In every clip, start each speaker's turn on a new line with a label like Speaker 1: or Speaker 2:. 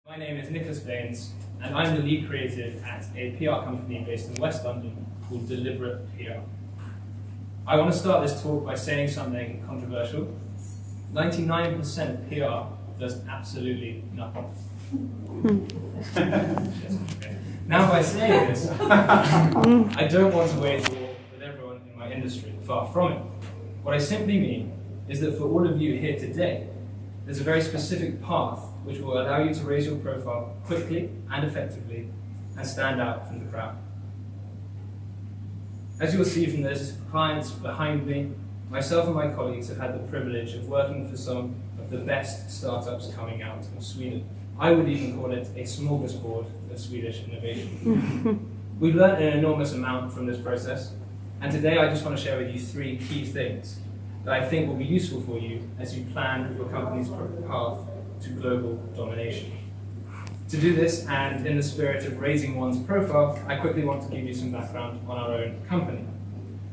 Speaker 1: My name is Nicholas Baines, and I'm the lead creative at a PR company based in West London called Deliberate PR. I want to start this talk by saying something controversial. 99% PR does absolutely nothing. Now, by saying this, I don't want to wage war with everyone in my industry, far from it. What I simply mean is that for all of you here today, there's a very specific path which will allow you to raise your profile quickly and effectively and stand out from the crowd. As you will see from those clients behind me, myself and my colleagues have had the privilege of working for some of the best startups coming out of Sweden. I would even call it a smorgasbord of Swedish innovation. We've learned an enormous amount from this process, and today I just want to share with you 3 key things that I think will be useful for you as you plan your company's path to global domination. To do this, and in the spirit of raising one's profile, I quickly want to give you some background on our own company.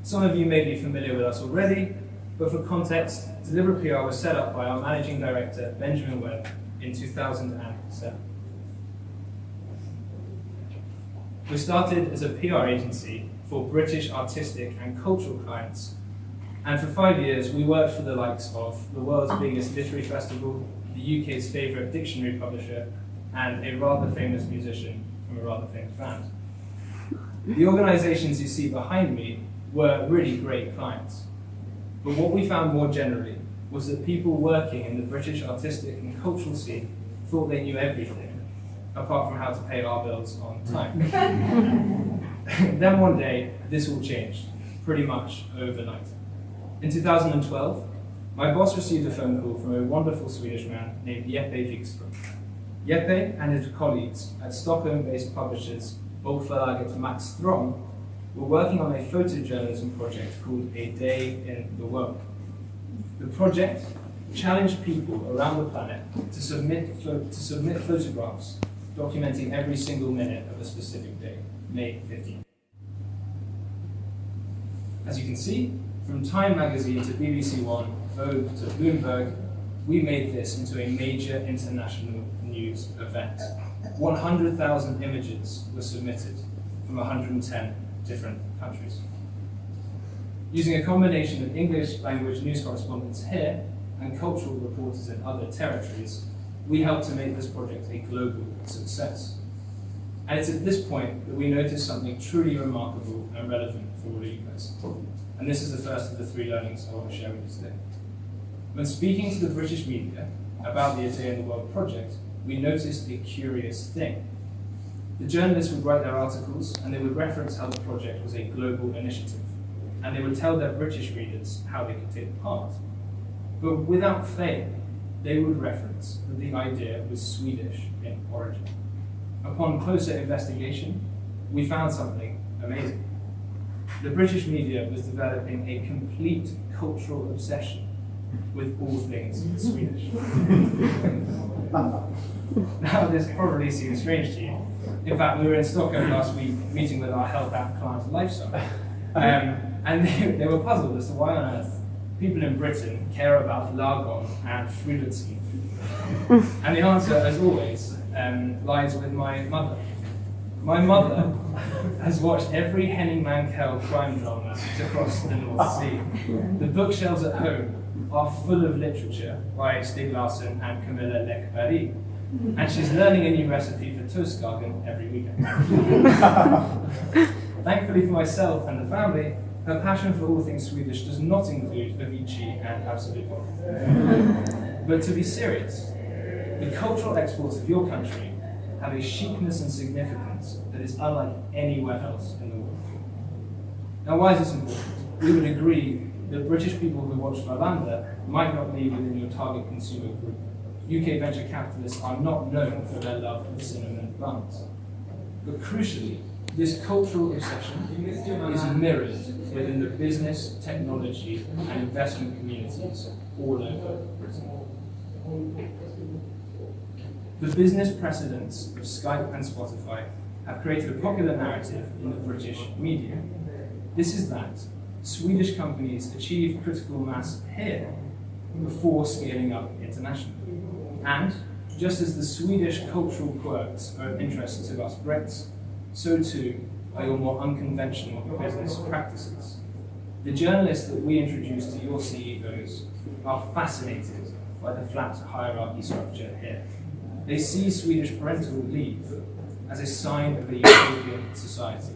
Speaker 1: Some of you may be familiar with us already, but for context, Deliberate PR was set up by our managing director, Benjamin Webb, in 2007. We started as a PR agency for British artistic and cultural clients, and for 5 years we worked for the likes of the world's biggest literary festival, the UK's favourite dictionary publisher, and a rather famous musician from a rather famous band. The organisations you see behind me were really great clients, but what we found more generally was that people working in the British artistic and cultural scene thought they knew everything, apart from how to pay our bills on time. Then one day, this all changed, pretty much overnight. In 2012, my boss received a phone call from a wonderful Swedish man named Jeppe Wikström. Jeppe and his colleagues at Stockholm-based publishers Bokförlaget Max Ström were working on a photojournalism project called A Day in the World. The project challenged people around the planet to submit photographs documenting every single minute of a specific day, May 15th. As you can see, from Time magazine to BBC One, Vogue to Bloomberg, we made this into a major international news event. 100,000 images were submitted from 110 different countries. Using a combination of English language news correspondents here and cultural reporters in other territories, we helped to make this project a global success. And it's at this point that we noticed something truly remarkable and relevant for all of you guys. And this is the first of the 3 learnings I want to share with you today. When speaking to the British media about the A Day in the World project, we noticed a curious thing. The journalists would write their articles and they would reference how the project was a global initiative, and they would tell their British readers how they could take part. But without fail, they would reference that the idea was Swedish in origin. Upon closer investigation, we found something amazing. The British media was developing a complete cultural obsession with all things Swedish. Now, this probably seems strange to you. In fact, we were in Stockholm last week meeting with our health app client Lifestyle, and they were puzzled as to why on earth people in Britain care about lagom and friluftsliv. And the answer, as always, lies with my mother. My mother has watched every Henning Mankell crime drama to cross the North Sea. The bookshelves at home are full of literature by Stig Larsson and Camilla Läckberg, and she's learning a new recipe for toastskagen every weekend. Thankfully for myself and the family, her passion for all things Swedish does not include Avicii and Absolut Vodka. But to be serious, the cultural exports of your country have a chicness and significance that is unlike anywhere else in the world. Now, why is this important? We would agree that British people who watch Wallander might not be within your target consumer group. UK venture capitalists are not known for their love of cinnamon buns. But crucially, this cultural obsession is mirrored within the business, technology, and investment communities all over Britain. The business precedents of Skype and Spotify have created a popular narrative in the British media. This is that Swedish companies achieve critical mass here before scaling up internationally. And Just as the Swedish cultural quirks are of interest to us Brits, so too are your more unconventional business practices. The journalists that we introduce to your CEOs are fascinated by the flat hierarchy structure here. They see Swedish parental leave as a sign of a utopian society,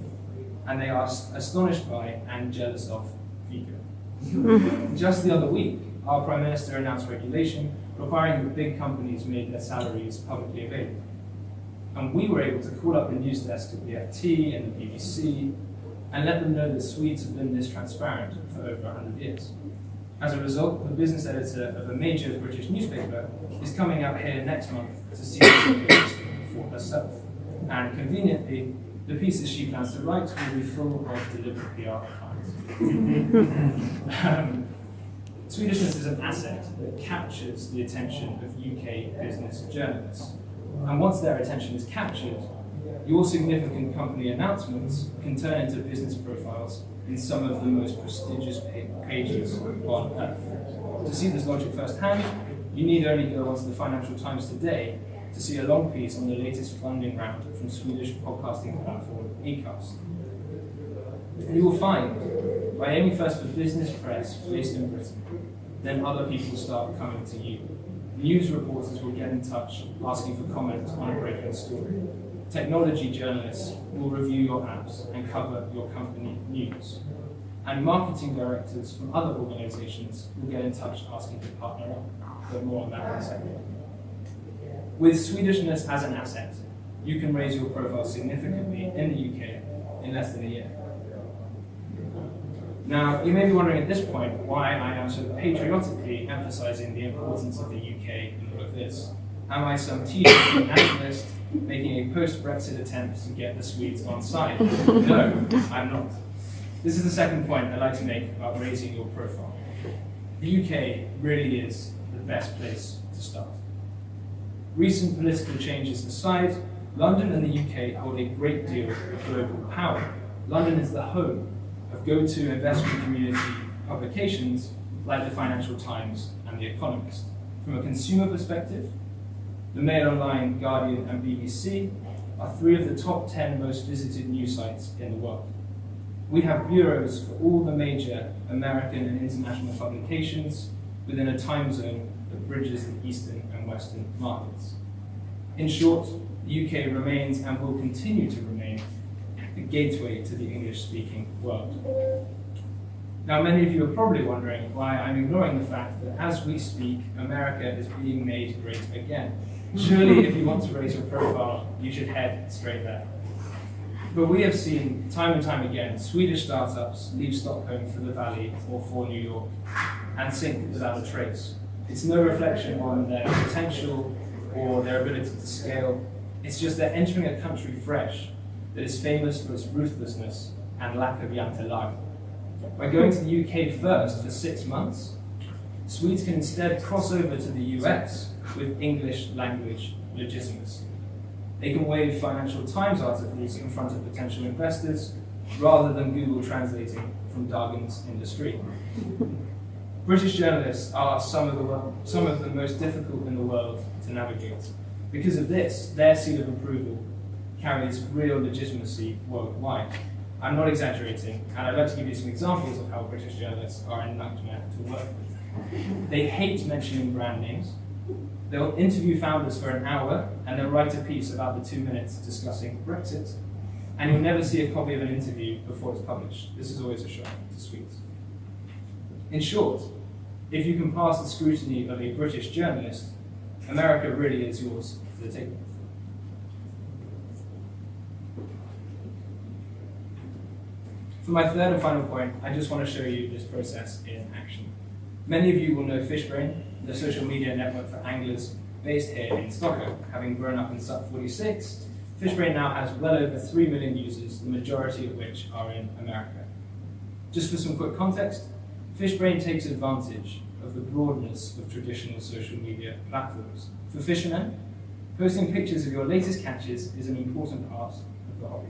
Speaker 1: and they are astonished by and jealous of Fico. Just the other week, our Prime Minister announced regulation requiring that big companies make their salaries publicly available. And we were able to call up the news desk of the FT and the BBC and let them know that Swedes have been this transparent for over 100 years. As a result, the business editor of a major British newspaper is coming out here next month to see the for herself. And conveniently, the pieces she plans to write will be full of deliberate PR clients. Swedishness is an asset that captures the attention of UK business journalists. And once their attention is captured, your significant company announcements can turn into business profiles in some of the most prestigious pages on earth. To see this logic firsthand, you need only go onto the Financial Times today to see a long piece on the latest funding round from Swedish podcasting platform Acast. And you will find, by aiming first for business press based in Britain, then other people start coming to you. News reporters will get in touch asking for comment on a breaking story. Technology journalists will review your apps and cover your company news. And marketing directors from other organizations will get in touch asking to partner up. But more on that in a second. With Swedishness as an asset, you can raise your profile significantly in the UK in less than a year. Now, you may be wondering at this point why I am so patriotically emphasizing the importance of the UK in all of this. Am I some T-shirt nationalist making a post-Brexit attempt to get the Swedes on side? No, I'm not. This is the second point I'd like to make about raising your profile. The UK really is the best place to start. Recent political changes aside, London and the UK hold a great deal of global power. London is the home of go-to investment community publications like the Financial Times and The Economist. From a consumer perspective, the Mail Online, Guardian, and BBC are 3 of the top 10 most visited news sites in the world. We have bureaus for all the major American and international publications within a time zone that bridges the Eastern and Western markets. In short, the UK remains and will continue to remain the gateway to the English-speaking world. Now, many of you are probably wondering why I'm ignoring the fact that as we speak, America is being made great again. Surely, if you want to raise your profile, you should head straight there. But we have seen time and time again Swedish startups leave Stockholm for the Valley or for New York and sink without a trace. It's no reflection on their potential or their ability to scale. It's just they're entering a country fresh that is famous for its ruthlessness and lack of jantelag. By going to the UK first for 6 months, Swedes can instead cross over to the US with English language legitimacy. They can wave Financial Times articles in front of potential investors rather than Google translating from Dagens Industri. British journalists are some of the most difficult in the world to navigate. Because of this, their seal of approval carries real legitimacy worldwide. I'm not exaggerating, and I'd like to give you some examples of how British journalists are a nightmare to work with. They hate mentioning brand names. They'll interview founders for an hour, and they'll write a piece about the 2 minutes discussing Brexit. And you'll never see a copy of an interview before it's published. This is always a shock to Swedes. In short, if you can pass the scrutiny of a British journalist, America really is yours to take. For my third and final point, I just want to show you this process in action. Many of you will know Fishbrain, the social media network for anglers based here in Stockholm. Having grown up in SUP 46, Fishbrain now has well over 3 million users, the majority of which are in America. Just for some quick context, Fishbrain takes advantage of the broadness of traditional social media platforms. For fishermen, posting pictures of your latest catches is an important part of the hobby.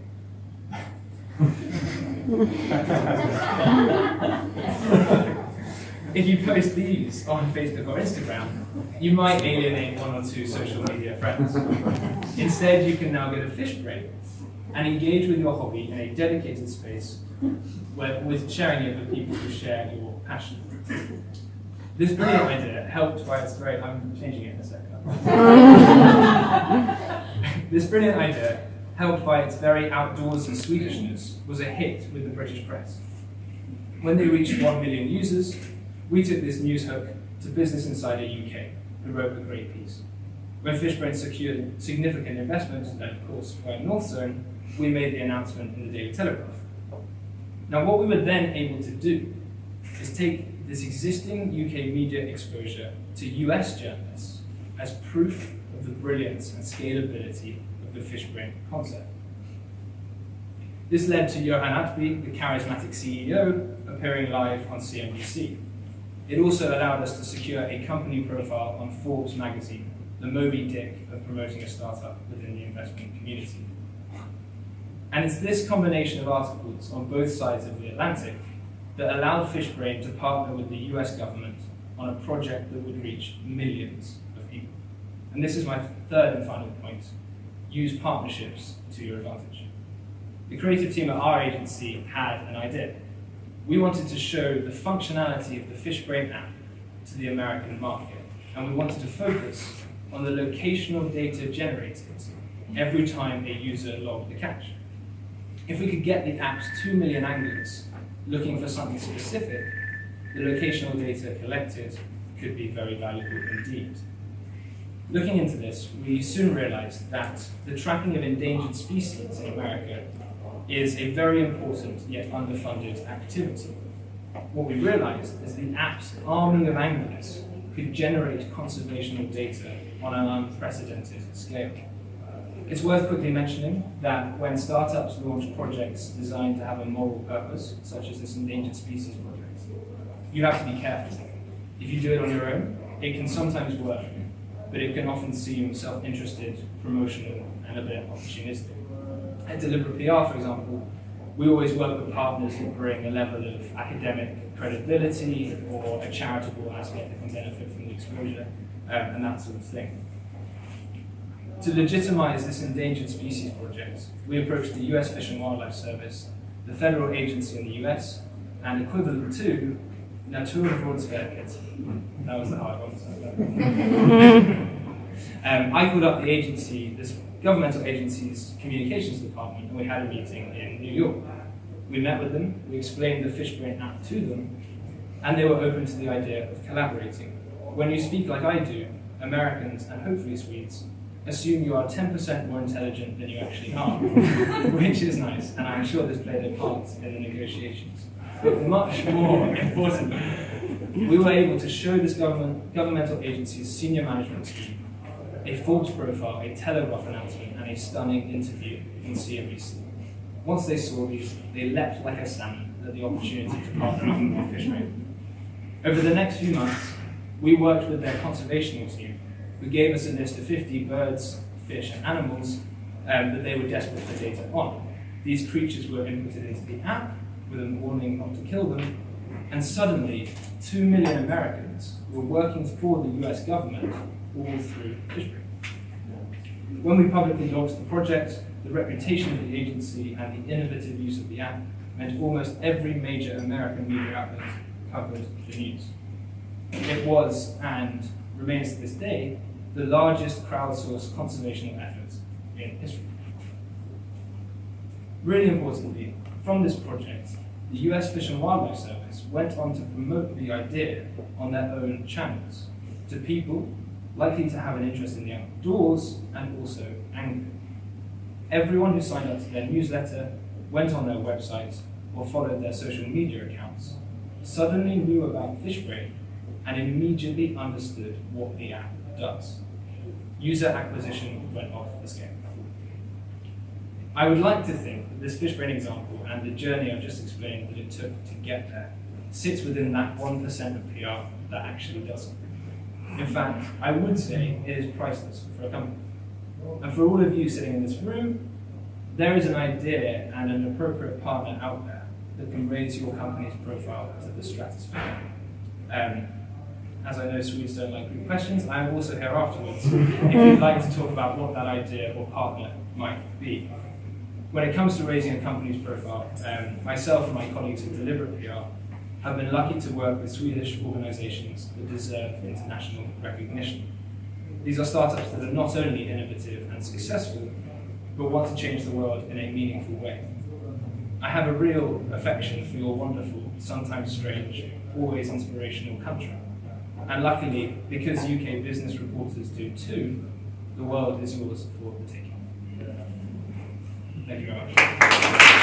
Speaker 1: If you post these on Facebook or Instagram, you might alienate one or two social media friends. Instead, you can now get a fish brain and engage with your hobby in a dedicated space with sharing it with people who share your passion. This brilliant idea, helped by its very, I'm changing it in a second. This brilliant idea, helped by its very outdoorsy Swedishness, was a hit with the British press. When they reached 1 million users, we took this news hook to Business Insider UK, who wrote a great piece. When Fishbrain secured significant investment, and of course by North Zone, we made the announcement in the Daily Telegraph. Now what we were then able to do is take this existing UK media exposure to US journalists as proof of the brilliance and scalability of the Fishbrain concept. This led to Johan Atby, the charismatic CEO, appearing live on CNBC. It also allowed us to secure a company profile on Forbes magazine, the Moby Dick of promoting a startup within the investment community. And it's this combination of articles on both sides of the Atlantic that allowed Fishbrain to partner with the US government on a project that would reach millions of people. And this is my third and final point: use partnerships to your advantage. The creative team at our agency had an idea. We wanted to show the functionality of the Fishbrain app to the American market, and we wanted to focus on the locational data generated every time a user logged the cache. If we could get the app's 2 million anglers looking for something specific, the locational data collected could be very valuable indeed. Looking into this, we soon realized that the tracking of endangered species in America is a very important yet underfunded activity. What we realized is the app's army of anglers could generate conservational data on an unprecedented scale. It's worth quickly mentioning that when startups launch projects designed to have a moral purpose, such as this endangered species project, you have to be careful. If you do it on your own, it can sometimes work, but it can often seem self-interested, promotional, and a bit opportunistic. At Deliberate PR, for example, we always work with partners that bring a level of academic credibility or a charitable aspect that can benefit from the exposure, and that sort of thing. To legitimize this endangered species project, we approached the US Fish and Wildlife Service, the federal agency in the US, and equivalent to Naturvårdsverket. That was the hard one. I called up the agency, this governmental agency's communications department, and we had a meeting in New York. We met with them, we explained the Fishbrain app to them, and they were open to the idea of collaborating. When you speak like I do, Americans, and hopefully Swedes, assume you are 10% more intelligent than you actually are, which is nice, and I'm sure this played a part in the negotiations. But much more importantly, we were able to show this governmental agency's senior management team a Forbes profile, a Telegraph announcement, and a stunning interview on CNBC. Once they saw these, they leapt like a salmon at the opportunity to partner up with Fishbrain. Over the next few months, we worked with their conservation team, who gave us a list of 50 birds, fish, and animals that they were desperate for data on. These creatures were inputted into the app with a warning not to kill them, and suddenly 2 million Americans were working for the US government all through Fishbrain. When we publicly launched the project, the reputation of the agency and the innovative use of the app meant almost every major American media outlet covered the news. It was, and remains to this day, the largest crowdsourced conservational effort in history. Really importantly, from this project, the US Fish and Wildlife Service went on to promote the idea on their own channels to people likely to have an interest in the outdoors and also angling. Everyone who signed up to their newsletter, went on their website, or followed their social media accounts suddenly knew about Fishbrain and immediately understood what the app does. User acquisition went off the scale. I would like to think that this Fishbrain example and the journey I've just explained that it took to get there sits within that 1% of PR that actually doesn't. In fact, I would say it is priceless for a company. And for all of you sitting in this room, there is an idea and an appropriate partner out there that can raise your company's profile to the stratosphere. As I know Swedes don't like group questions, I am also here afterwards if you'd like to talk about what that idea or partner might be. When it comes to raising a company's profile, myself and my colleagues at Deliberate PR have been lucky to work with Swedish organisations that deserve international recognition. These are startups that are not only innovative and successful, but want to change the world in a meaningful way. I have a real affection for your wonderful, sometimes strange, always inspirational country. And luckily, because UK business reporters do too, the world is yours for the taking. Thank you very much.